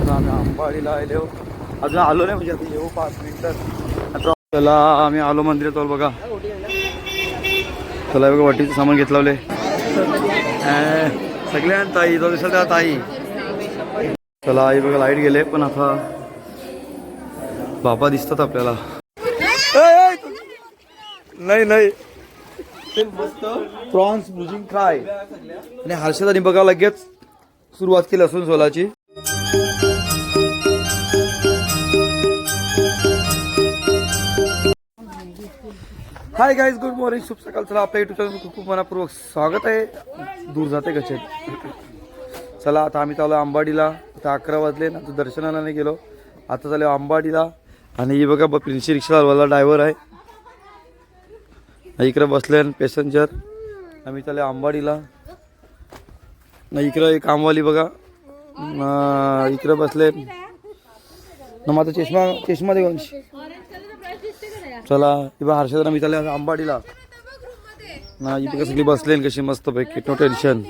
आता आम्ही अंबाडीला आलो, अजून आलो नाही म्हणजे आता येऊ 5 मिनिटात. चला आम्ही आलो मंदिरात बघा. चला बघा वाटीचं सामान घेतलं सगळ्यांना ताई तो दिसला ताई. चला आई बघा लाईट गेले पण आता बाबा दिसतात आपल्याला. नाही नाही प्रॉन्स ब्रुजिंग फ्राय आणि हर्षदानी बघा लगेच सुरुवात केली असून सोलाची. हाय गाईज, गुड मॉर्निंग, शुभ सकाळ. चला आपल्या युट्यूब चॅनल खूप खूप मनापूर्वक स्वागत आहे. दूर जाते कसे. चला आता आम्ही चालू अंबाडीला. आता 11 वाजले ना, दर्शनाला नाही गेलो. आता चालू अंबाडीला. आणि ही बघा प्रिन्सी रिक्षावाला ड्रायव्हर आहे. इकडे बसले पॅसेंजर. आम्ही चालू अंबाडीला. नाही इकडे कामवाली बघा इकडे बसले ना. माझा चष्मा दे. चला इबा हर्षदा मी चालले अंबाडीला ना. इथे सगळी बसले कशी मस्त पैकी, नो टेन्शन.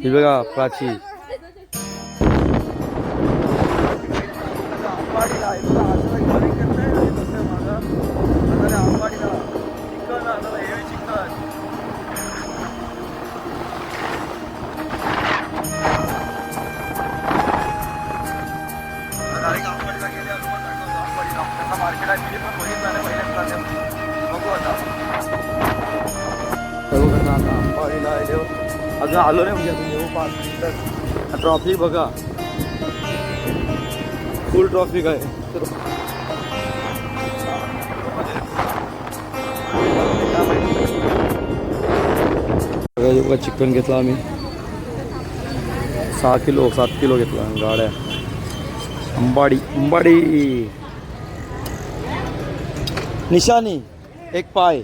ही बघा प्राची. अजून आलो नाही म्हणजे येऊ 5 मिनिटात. ट्रॉफिक बघा, फुल ट्रॉफिक आहे. चिकन घेतला आम्ही 7 किलो घेतला. गाड्या अंबाडी निशानी एक पाय.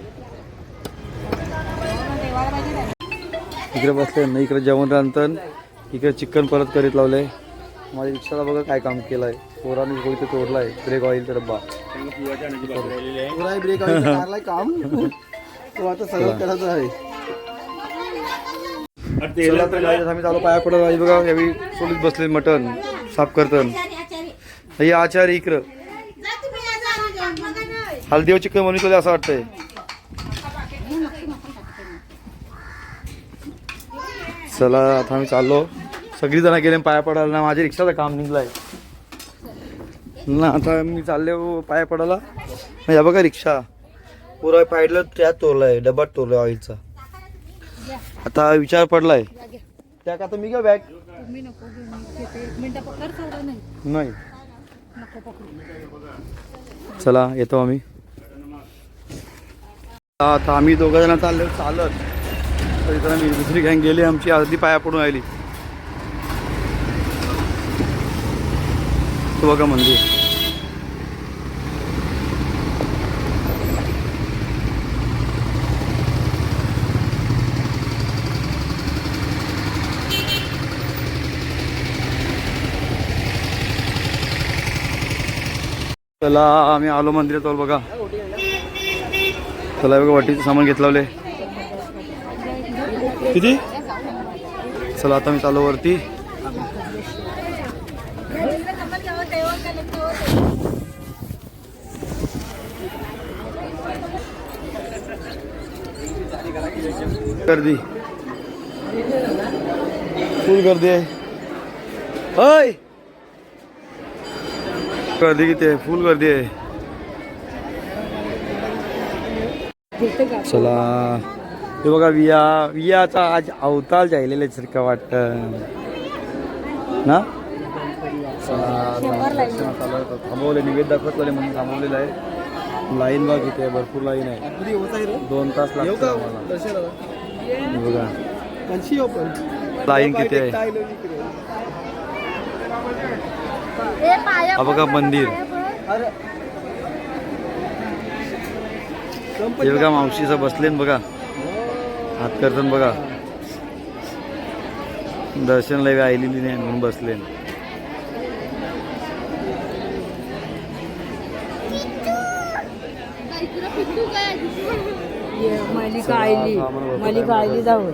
इकडे बसले ना. इकडे जेवण रांधतं, इकडे चिकन परत करीत लावले. माझ्या रिक्षाला बघा काय काम केलंय. पोराने कोणते तोडलाय ब्रेक ऑइलचा डब्बा. ब्रेक ऑइल काम तो आता सगळं करायचं आहे. आम्ही चालू पाया पडत आहे बघा. यावेळी सोडीत बसले मटण साफ करतात. हे आचार्य इकडं हल्दीव चिकन बनवले असं वाटतंय. चला आता आम्ही चाललो. सगळी जण गेले पाया पडायला ना. माझ्या रिक्षाचं काम निघलंय ना. आता मी चालले पाया पडायला. या बघा रिक्षा पुरा पाहिलं त्यात तोडलाय, डब्यात तोडलाय ऑइलचा. आता विचार पडलाय त्या का तर मी घेऊ बॅग. नाही चला येतो आम्ही. आता आम्ही 2 जण चाललो चालत. तर मी दुसरी गँग गेली आमची, अर्धी पाया पडून आली. तो बघा मंदिर. चला आम्ही आलो मंदिरात बघा. चला बघा वाटीचं सामान घेतलं किती. चला आता मी चालू वरती. गर्दी फुल गर्दी आहे. होय गर्दी किती आहे, फुल गर्दी आहे. चला हे बघा वियाचा आज अवतार जायलेले सारखं वाटतं ना. थांबवले निवेद दाखवतले म्हणून थांबवलेलं आहे. लाईन बघ इथे भरपूर लाईन आहे. 2 तास लागतात आम्हाला. बघा लाईन किती आहे. हा बघा मंदिर. हे बघा मावशीचं बसले बघा, हात करतात बघा. दर्शनला आलेली नाही म्हणून बसले. मालिका आयली जाऊ.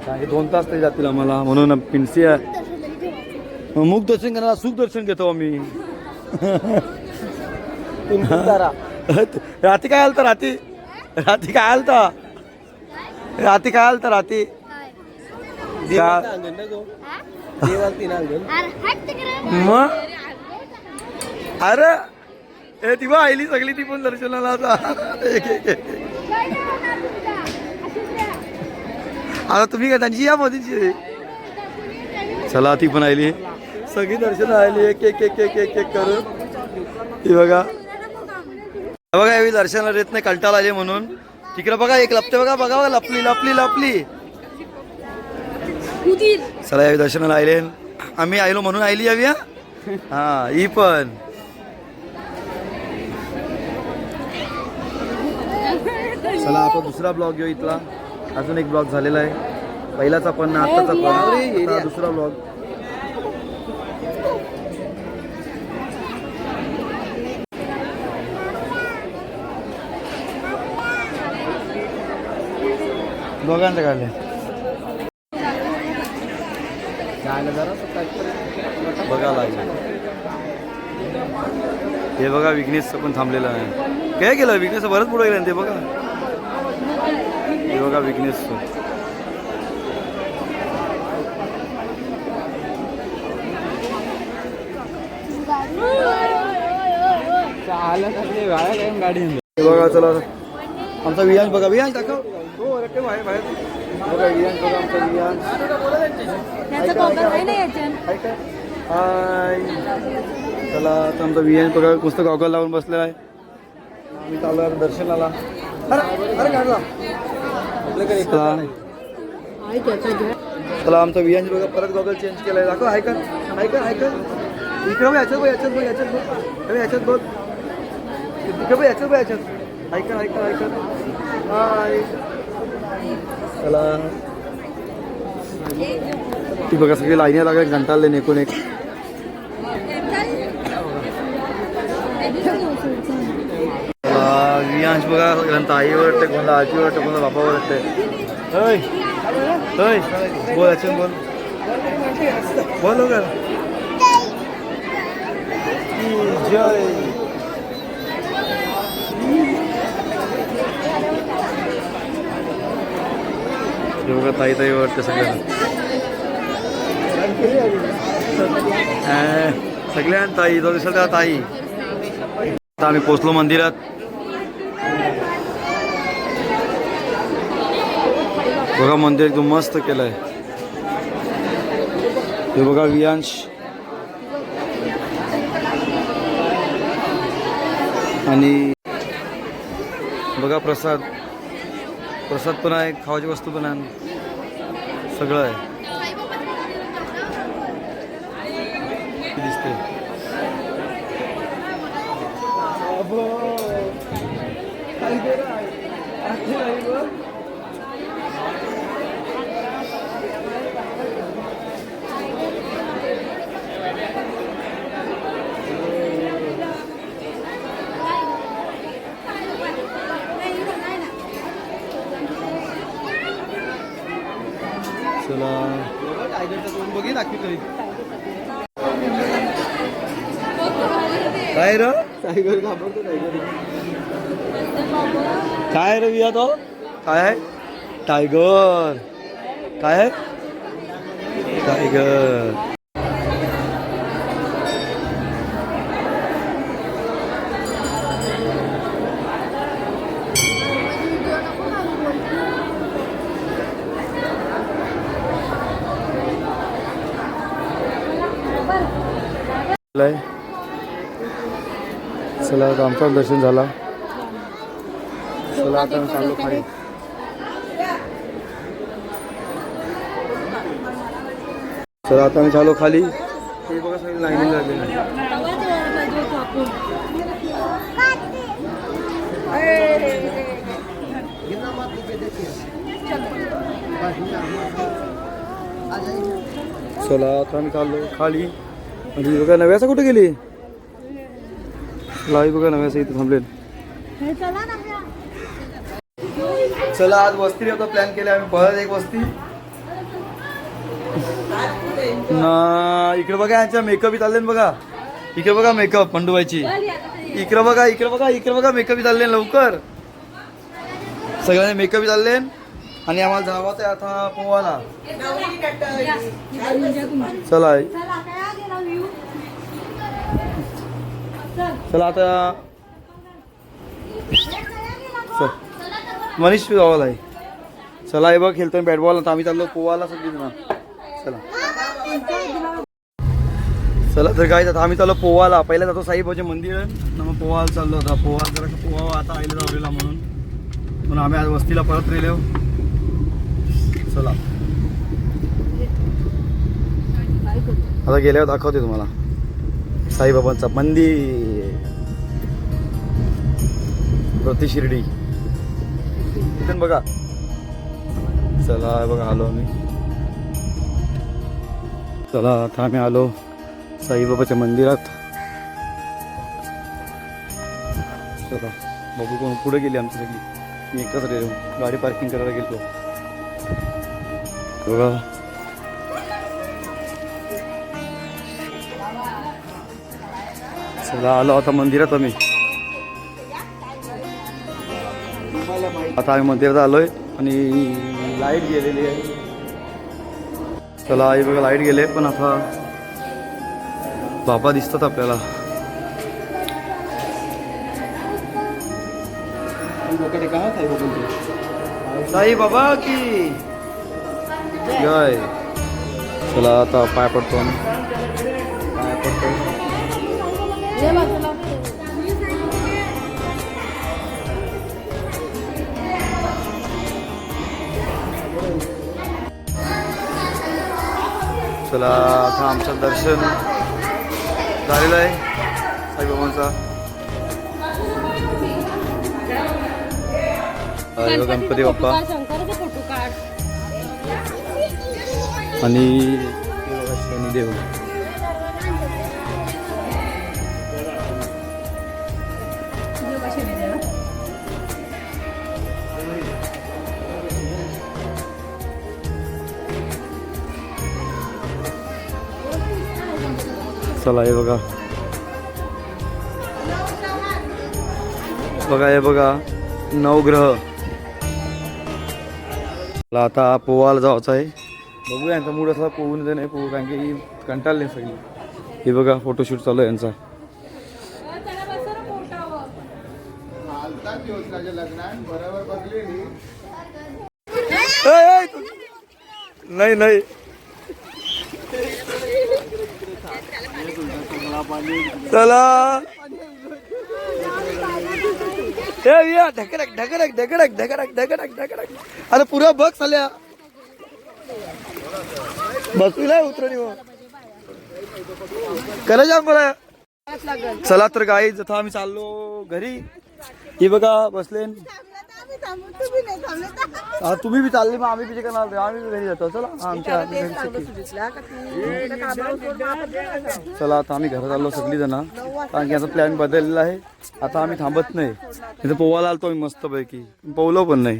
कारण की 2 तास तरी जातील आम्हाला, म्हणून पिंसी आहे. मुख दर्शन करण्याला सुख दर्शन घेतो आम्ही. रात्री काय आलता? रात्री काय आलता? रात्री काय आलता? रात्री मग अरे ए ती आईली सगळी ती पण दर्शनाला आता तुम्ही काय त्यांची या मोदींची. चला ती पण आली, सगळी दर्शन आली एक एक एक एक एक एक करून. ती बघा बघा यावी दर्शनाला येत नाही, कंटाळा आले म्हणून. तिकडे बघा एक लपते बघा, बघा बघा लपली लपली लपली. चला यावी दर्शनाला आले, आम्ही आयलो म्हणून आयली यावी. हा ही पण चला आपण दुसरा ब्लॉग घेऊ इथला. अजून एक ब्लॉग झालेला आहे, पहिलाचा पण ना आत्ताचा पण, आता दुसरा ब्लॉग. दोघांचं काढले बघा लागेल. हे बघा विघ्नेश पण थांबलेलं आहे. काय केलं विघ्नेश? बरंच पुढे गेलं ते बघा. हे बघा विघ्नेश गाडी बघा. चला आमचा वियांश बघा, वियांश दाखव. हो बाहेर बाहेर बघा वियांश बघा, आमचा वियांश. हाय चला आता आमचा वियांश बघा मस्त गॉगल लावून बसलेला आहे. आम्ही चालू आहे दर्शनाला. अरे काढला चला आमचा वियांश बघा परत गॉगल चेंज केलाय. दाखव ऐका ऐका ऐका इकडे बघ, याच्यात बघ, याच्यात बघ, याच्यात बघ, याच्यात बघ, इकडे बघ, याच्यात बघ, याच्यात ऐका ऐका ऐका. हाय चला ती बघा सगळी लाईनी लागले, घंटाळले नेकून एक. वियांश बघा ग्रंथ आईवर वाटते, कोणाला आजीवर वाटते, कोणाला बापावर वाटते. होय होय बोल याच्यात बोल बोल का जय. बघा ताई ताई वाटते सगळ्यांना, सगळ्यांना ताई तो दिसत ताई. आता आम्ही पोचलो मंदिरात. बघा मंदिर एकदम मस्त केलंय. हे बघा वियांश आणि बघा प्रसाद प्रसाद पण आहे, खावाची वस्तू पण आहे, सगळं आहे दिसते. चला बघी दाखवी तरी काय र काय रे विया तो काय आहे? टायगर काय आहे? टायगर. चला आता आमचं दर्शन झाला. चला आता चाललो खाली. चला आता आम्ही चाललो खाली. हे बघा सगळी लाईन लागली. चला आता आम्ही चाललो खाली. आणि बघा नव्याचा कुठे गेली? लाई बघा नव्याचा इथे थांबले. चला आज वस्ती होता प्लॅन केला आम्ही, परत एक वस्ती. ना इकडे बघा यांच्या मेकअप चालले बघा. इकडे बघा मेकअप पंडूबाईची. इकडे बघा इकडे बघा इकडे बघा मेकअप चालले लवकर. सगळ्यांनी मेकअप चालले आणि आम्हाला जावं आहे आता पोवाला. चला चला आता मनीष जावाला आहे. चला हे बघ खेळतोय बॅट बॉल. आता आम्ही चाललो पोवाला सगळी ना. चला चला तर काय आता आम्ही चाललो पोवाला. पहिला जातो साईबाबाचे मंदिर मग पोवाला चाललो होता. पोवा जरा पोवा आता आईला जावलेला म्हणून आम्ही आज वस्तीला परत रेलो. चला आता गेल्यावर दाखवते तुम्हाला साईबाबांचा मंदिर प्रति शिर्डी इथून बघा. चला बघा आलो आम्ही. चला आता आम्ही आलो साईबाबाच्या मंदिरात. चला बघू कोण पुढे गेली आमची सगळी. मी एकटाच रेलो गाडी पार्किंग करायला गेलो बघा. चला आलो आता मंदिरात आम्ही. आता आम्ही मंदिरात आलोय आणि लाईट गेलेली आहे. चला आई बघा लाईट गेले पण आता बाबा दिसतात आपल्याला. साई बाबा की जय. चला आता पाय पडतो आम्ही. पाय पडतो. चला आता आमचं दर्शन झालेलं आहे साईबाबांचा. गणपती बाप्पा आणि शनिदेव. चला हे बघा बघा हे बघा नवग्रह. आता पोवाला जायचं आहे. बघूया यांचा मूड असा पोहून दे नाही पोहू कारण की कंटाळले सगळी. हे बघा फोटोशूट चालू आहे यांचा. नाही नाही चला ढकडक ढकडक ढकडक ढकडक ढकडक ढकडक. अरे पुरा बघ चाल्या बसला उतरणी करा जा मला. चला तर गाई जथा आम्ही चाललो घरी. ही बघा बसले. तुम्ही बी चालले मग आम्ही बी करणार. आम्ही बी घरी जातो. चला आमच्या चला आता आम्ही घरात आलो सगळी जण कारण की याचा प्लॅन बदललेला आहे. आता आम्ही थांबत नाही. इथं पोवायला आलतो आम्ही मस्त पैकी पोवलो पण नाही.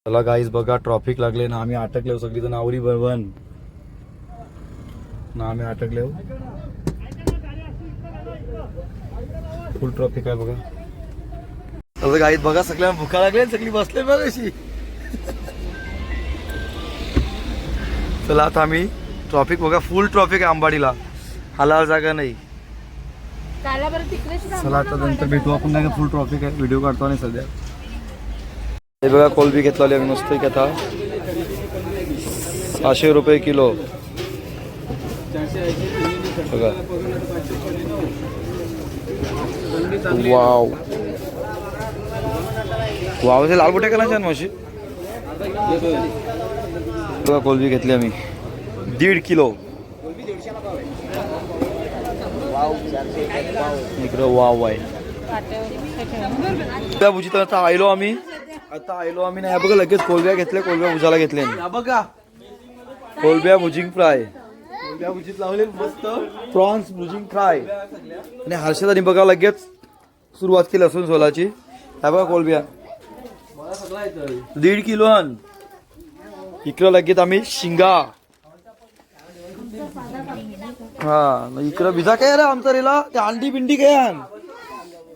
चला गाईज बघा ट्रॉफिक लागले ना. आम्ही अटकले सगळी जण आवरी बरोबर ना. आम्ही अटकले फुल ट्रॉफिक आहे बघा. आता गाईत बघा सगळ्यांना भुका लागले सगळी बसले बघ अशी. चला आता आम्ही ट्रॉफिक बघा फुल ट्रॉफिक आहे आंबाडीला. हालाल जागा नाही. चला आता नंतर भेटू आपण. नाही फुल ट्रॉफिक आहे. व्हिडिओ काढतो नाही सध्या. हे बघा कोलबी घेतलेली आम्ही मस्त की आता 600 रुपये किलो बघा. वाव वाव ते लाल बोटे करा छान माशी. बघा कोलबी घेतली आम्ही 1.5 किलो. इकडं वाव आहे. त्या भुजीत आता आयलो आम्ही. नाही बघा लगेच कोलब्या घेतल्या. कोलब्या भुजाला घेतल्या बघा. कोलब्या भुजिंग फ्राय. कोलब्या भुजीत लावले मस्त प्रॉन्स भुजिंग फ्राय. आणि हर्षदानी बघा लगेच सुरुवात केली लसूण सोलाची. ह्या बघा कोलब्या 1.5 किलो. इकडं लगेच आम्ही शिंगा हा मग इकडं विजा काय रे आमचा रेला ते अंडी बिंडी काय आण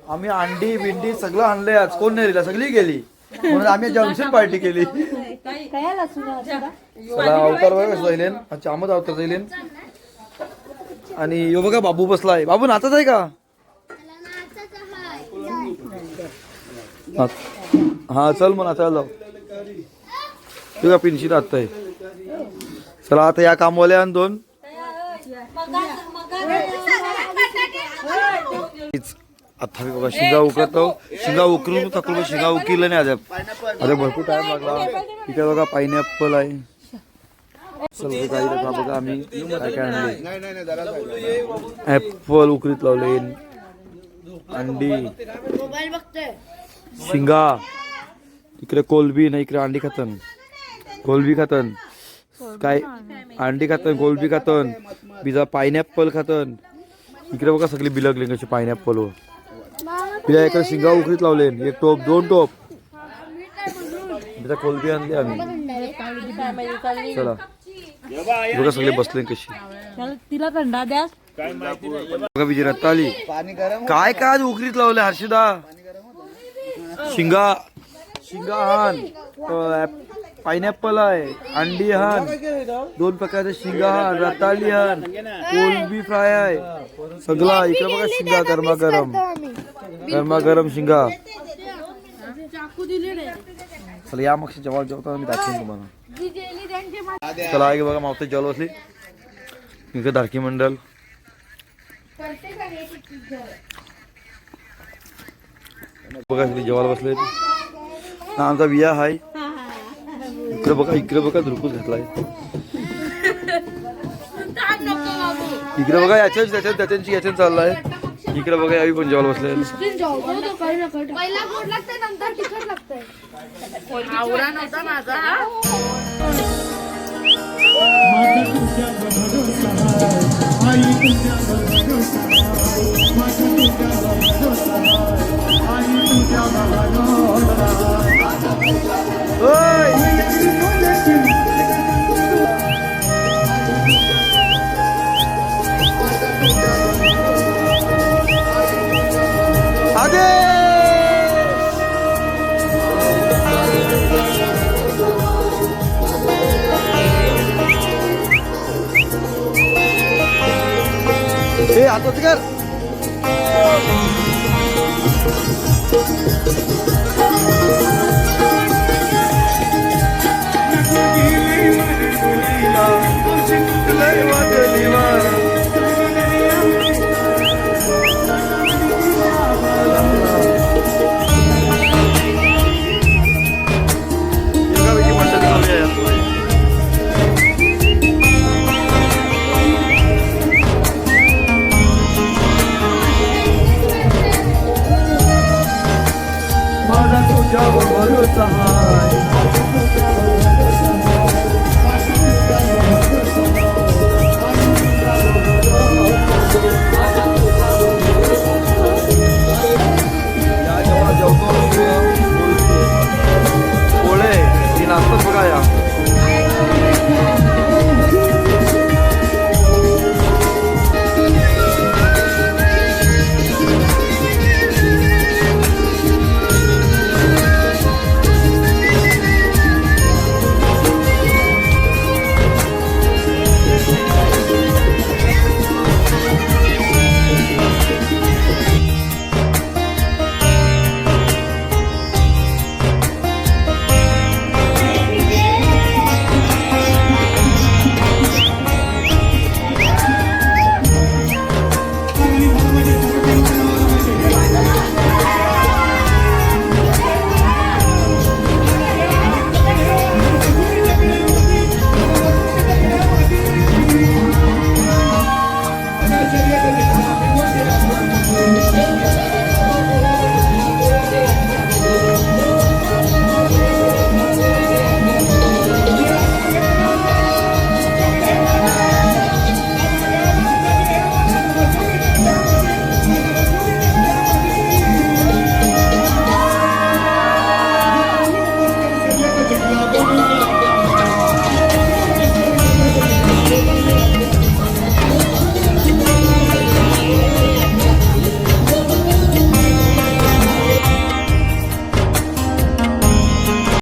आम्ही अंडी बिंडी सगळं आणलंय आज कोण नाही रेला सगळी गेली म्हणून आम्ही जंक्शन पार्टी केली चला अवतार बघा कसं जाईलेन चामच अवतार जाईलेन आणि यो बघा बाबू बसलाय बाबू नाचत आहे का हा चल मग नाचायला जाऊ तुझा पिनशी नाचतंय चला आता या कामवाल्यान दोन आता मी बघा शिंगा उकरतो शिंगा उकरून टाकलो शिंगा उकिरलं नाही अरे भरपूर टाइम लागला इथे बघा पायनॅपल आहे चल काही बघा आम्ही काय काय आणले ऍपल उकरीत लावले अंडी शिंगा इकडे कोलबी नाही इकडे अंडी खातन कोलबी खातन काय अंडी खातन कोलबी खातन बिजा पायनॅपल खातन इकडे बघा सगळी बिलगली कशी पायनॅपल वर बिजा इकडे शिंगा उकरीत लावले एक टोप दोन टोप बिजा कोलबी आणली आम्ही चला बघा सगळे बसले कशी तिला थंडा द्या बघा बिजी रत्ताली काय काय आज उकरीत लावले हर्षदा शिंगा शिंगा हान पायनॅपल आहे अंडी हान दोन प्रकारचे शिंगा हान रताळी हान कोलबी फ्राय आहे सगळा इकडे बघा शिंगा गरमागरम शिंगा चला या मग जेव्हा जेवता मी दाखवेन तुम्हाला चला आहे बघा मावते जेवल बसली इकडे धारकी मंडल बघा जेवायला बसले आमचा विया हाय इकडे बघा धुरकूस घातलाय इकडे बघा याच्याची याच्यात चाललाय इकडे बघा यावी पण जेवायला बसले आता कर